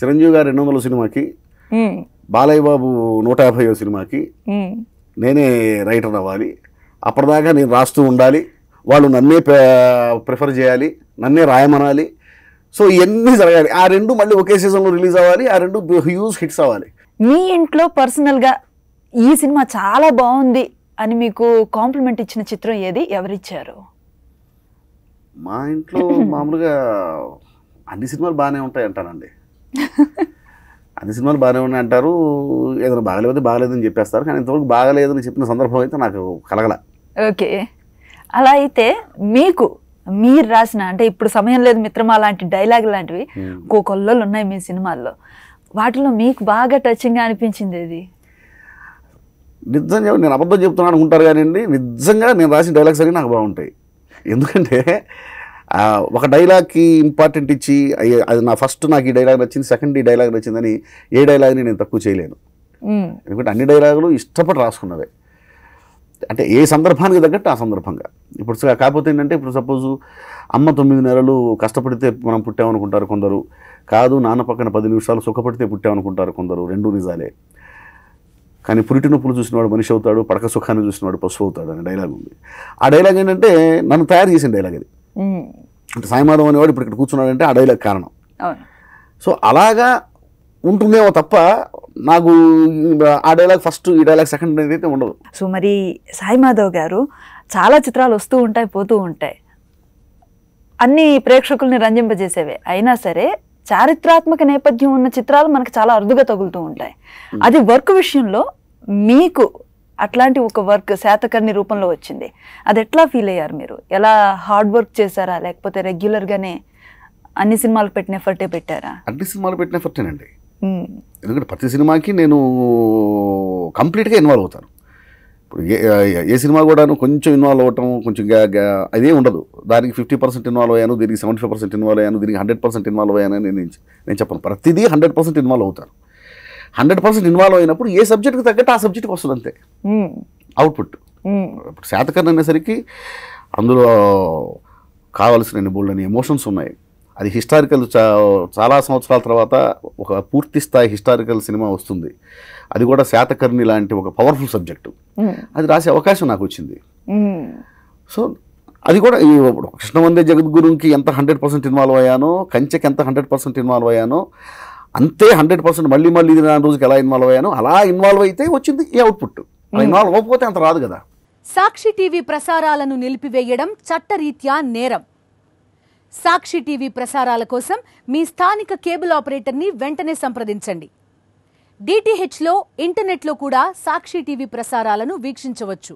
చిరంజీవి గారు 200 సినిమాకి, బాలయ్య బాబు 150వ సినిమాకి నేనే రైటర్ అవ్వాలి. అప్పటిదాకా నేను రాస్తూ ఉండాలి, వాళ్ళు నన్నే ప్రిఫర్ చేయాలి, నన్నే రాయమనాలి. సో ఇవన్నీ జరగాలి. ఆ రెండు మళ్ళీ ఒకే సీజన్లో రిలీజ్ అవ్వాలి, ఆ రెండు హ్యూజ్ హిట్స్ అవ్వాలి. మీ ఇంట్లో పర్సనల్గా ఈ సినిమా చాలా బాగుంది అని మీకు కాంప్లిమెంట్ ఇచ్చిన చిత్రం ఏది, ఎవరిచ్చారు? మా ఇంట్లో మామూలుగా అన్ని సినిమాలు బాగానే ఉంటాయి అంటానండి. అన్ని సినిమాలు బాగానే ఉన్నాయి అంటారు, ఏదైనా బాగలేకపోతే బాగలేదని చెప్పేస్తారు. కానీ ఇంతవరకు బాగలేదని చెప్పిన సందర్భం అయితే నాకు కలగల. ఓకే, అలా అయితే మీకు మీరు రాసిన, అంటే ఇప్పుడు సమయం లేదు మిత్రమా లాంటి డైలాగ్ లాంటివి కొల్లలు ఉన్నాయి మీ సినిమాల్లో, వాటిలో మీకు బాగా టచింగ్గా అనిపించింది ఏది? నిజంగా నేను అబద్ధం చెప్తున్నాను అనుకుంటారు కానీ నిజంగా నేను రాసిన డైలాగ్స్ అన్నీ నాకు బాగుంటాయి. ఎందుకంటే ఒక డైలాగ్కి ఇంపార్టెంట్ ఇచ్చి అది నాకు ఈ డైలాగ్ నచ్చింది, సెకండ్ ఈ డైలాగ్ నచ్చిందని ఏ డైలాగ్ని నేను తక్కువ చేయలేను. ఎందుకంటే అన్ని డైలాగులు ఇష్టపడి రాసుకున్నవే, అంటే ఏ సందర్భానికి తగ్గట్టు ఆ సందర్భంగా. ఇప్పుడు కాకపోతే ఏంటంటే, ఇప్పుడు సపోజు అమ్మ 9 నెలలు కష్టపడితే మనం పుట్టామనుకుంటారు కొందరు, కాదు నాన్న పక్కన 10 నిమిషాలు సుఖపడితే పుట్టామనుకుంటారు కొందరు. రెండూ నిజాలే. కానీ పురిటి నొప్పులు చూసినవాడు మనిషి అవుతాడు, పడక సుఖాన్ని చూసినవాడు పశువు అవుతాడు అనే డైలాగ్ ఉంది. ఆ డైలాగ్ ఏంటంటే నన్ను తయారు చేసిన డైలాగ్ అది. అంటే సాయిమాధవ్ అనేవాడు ఇప్పుడు ఇక్కడ కూర్చున్నాడంటే ఆ డైలాగ్ కారణం. సో అలాగా ఉంటుందేమో తప్ప నాకు ఆ డైలాగ్ ఫస్ట్, ఈ డైలాగ్ సెకండ్ అయితే ఉండదు. సో మరి సాయిమాధవ్ గారు చాలా చిత్రాలు వస్తూ ఉంటాయి, పోతూ ఉంటాయి, అన్ని ప్రేక్షకుల్ని రంజింపజేసేవే. అయినా సరే చారిత్రాత్మక నేపథ్యం ఉన్న చిత్రాలు మనకు చాలా అరుదుగా తగులుతూ ఉంటాయి. అది వర్క్ విషయంలో మీకు అట్లాంటి ఒక వర్క్ శాతకర్ణి రూపంలో వచ్చింది, అది ఎట్లా ఫీల్ అయ్యారు మీరు? ఎలా హార్డ్ వర్క్ చేశారా, లేకపోతే రెగ్యులర్గానే అన్ని సినిమాలకు పెట్టిన ఎఫర్టే పెట్టారా? అన్ని సినిమాలు పెట్టిన ఎఫర్టేనండి. ఎందుకంటే ప్రతి సినిమాకి నేను కంప్లీట్గా ఇన్వాల్వ్ అవుతాను. ఇప్పుడు ఏ సినిమా కూడాను కొంచెం ఇన్వాల్వ్ అవ్వటం, కొంచెం అదే ఉండదు. దానికి 50% ఇన్వాల్వ్ అయ్యాను, దీనికి 75% ఇన్వాల్వ్ అయ్యాను, దీనికి 100% ఇన్వాల్వ్ అయ్యాను అని నేను చెప్పను. ప్రతిదీ 100% ఇన్వాల్వ్ అవుతాను. 100% ఇన్వాల్వ్ అయినప్పుడు ఏ సబ్జెక్ట్కి తగ్గట్టు ఆ సబ్జెక్ట్కి వస్తుంది అంతే అవుట్పుట్. ఇప్పుడు శాతకర్ణి అనేసరికి అందులో కావాల్సిన బోల్డని ఎమోషన్స్ ఉన్నాయి. అది హిస్టారికల్, చాలా సంవత్సరాల తర్వాత ఒక పూర్తి స్థాయి హిస్టారికల్ సినిమా వస్తుంది. అది కూడా శాతకర్ణి లాంటి ఒక పవర్ఫుల్ సబ్జెక్టు. అది రాసే అవకాశం నాకు వచ్చింది. సో అది కూడా కృష్ణవందే జగద్గురుకి ఎంత 100% ఇన్వాల్వ్ అయ్యానో, కంచెకి ఎంత 100% ఇన్వాల్వ్ అయ్యానో, అంతే 100% మళ్ళీ ఇది నా రోజుకి ఎలా ఇన్వాల్వ్ అయ్యానో అలా ఇన్వాల్వ్ అయితే వచ్చింది ఈ అవుట్పుట్. ఇన్వాల్వ్ అవ్వకపోతే అంత రాదు కదా. సాక్షి టీవీ ప్రసారాలను నిలిపివేయడం చట్టరీత్యా నేరం. సాక్షి టీవీ ప్రసారాల కోసం మీ స్థానిక కేబుల్ ఆపరేటర్ని వెంటనే సంప్రదించండి. DTHలో, ఇంటర్నెట్లో కూడా సాక్షి టీవీ ప్రసారాలను వీక్షించవచ్చు.